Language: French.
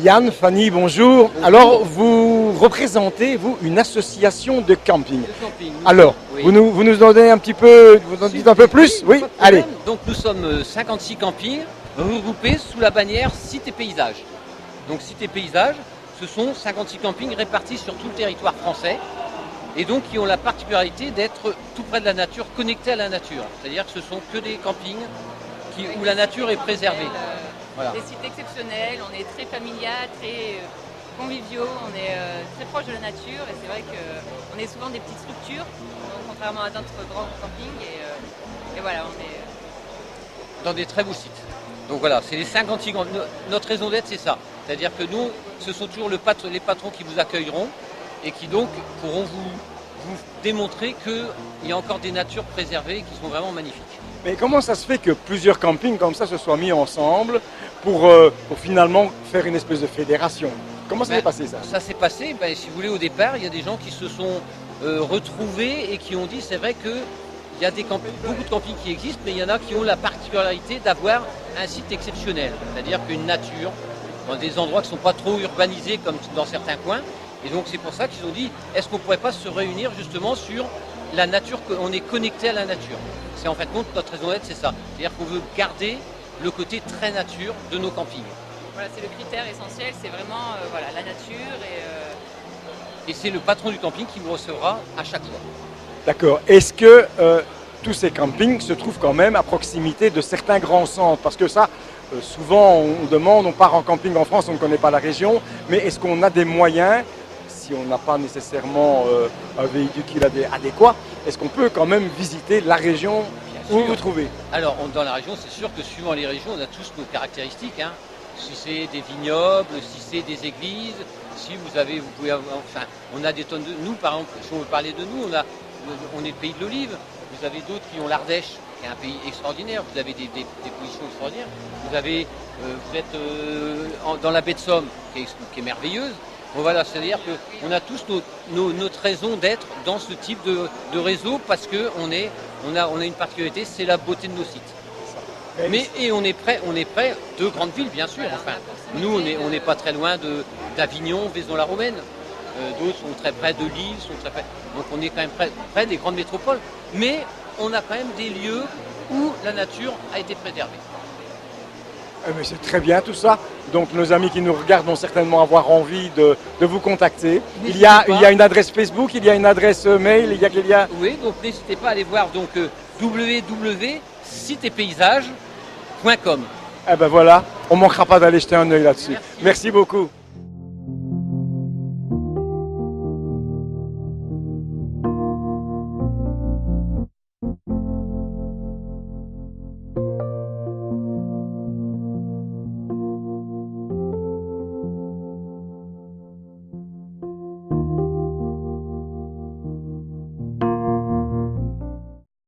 Yann, Fanny, bonjour. Bonjour. Alors, vous représentez, vous, une association de camping. Le camping. Alors, Oui. vous nous donnez un petit peu, vous en dites un peu plus? Oui, Pas de allez. problème. Donc nous sommes 56 campings regroupés sous la bannière Sites et Paysages. Donc Sites et Paysages, ce sont 56 campings répartis sur tout le territoire français et donc qui ont la particularité d'être tout près de la nature, connectés à la nature. C'est-à-dire que ce sont que des campings où la nature est préservée. Voilà. Des sites exceptionnels, on est très familial, très conviviaux, on est très proche de la nature et c'est vrai qu'on est souvent des petites structures, donc, contrairement à d'autres grands campings et voilà, on est... Dans des très beaux sites. Donc voilà, c'est les 56 grands. Notre raison d'être, c'est ça. C'est-à-dire que nous, ce sont toujours les patrons qui vous accueilleront et qui donc pourront vous démontrer qu'il y a encore des natures préservées qui sont vraiment magnifiques. Mais comment ça se fait que plusieurs campings comme ça se soient mis ensemble pour finalement faire une espèce de fédération? Comment ça s'est passé ça? Ça s'est passé, si vous voulez, au départ, il y a des gens qui se sont retrouvés et qui ont dit, c'est vrai qu'il y a beaucoup de campings qui existent, mais il y en a qui ont la particularité d'avoir un site exceptionnel. C'est-à-dire qu'une nature, dans des endroits qui ne sont pas trop urbanisés comme dans certains coins. Et donc c'est pour ça qu'ils ont dit, est-ce qu'on ne pourrait pas se réunir justement sur la nature, qu'on est connecté à la nature. C'est en fait notre raison d'être, c'est ça. C'est-à-dire qu'on veut garder le côté très nature de nos campings. Voilà, c'est le critère essentiel, c'est vraiment voilà, la nature Et c'est le patron du camping qui vous recevra à chaque fois. D'accord. Est-ce que tous ces campings se trouvent quand même à proximité de certains grands centres? Parce que ça, souvent on demande, on part en camping en France, on ne connaît pas la région, mais est-ce qu'on a des moyens, si on n'a pas nécessairement un véhicule adéquat, est-ce qu'on peut quand même visiter la région où vous vous trouvez? Alors, dans la région, c'est sûr que suivant les régions, on a tous nos caractéristiques. Hein. Si c'est des vignobles, si c'est des églises, si vous pouvez avoir, enfin, on a des tonnes de... Nous, par exemple, si on veut parler de nous, on est le pays de l'olive. Vous avez d'autres qui ont l'Ardèche, qui est un pays extraordinaire. Vous avez des positions extraordinaires. Vous êtes dans la baie de Somme, qui est merveilleuse. Bon, voilà, c'est-à-dire qu'on a tous notre raison d'être dans ce type de réseau parce qu'on a une particularité, c'est la beauté de nos sites. Et on est près de grandes villes, bien sûr. Enfin, nous, on n'est pas très loin d'Avignon, Vaison-la-Romaine. D'autres sont très près de Lille, donc on est quand même près des grandes métropoles. Mais on a quand même des lieux où la nature a été préservée. Mais c'est très bien tout ça. Donc nos amis qui nous regardent vont certainement avoir envie de vous contacter. Il y a une adresse Facebook, il y a une adresse mail, Oui, donc n'hésitez pas à aller voir donc www.sitespaysages.com. Eh ben voilà, on ne manquera pas d'aller jeter un œil là-dessus. Merci beaucoup.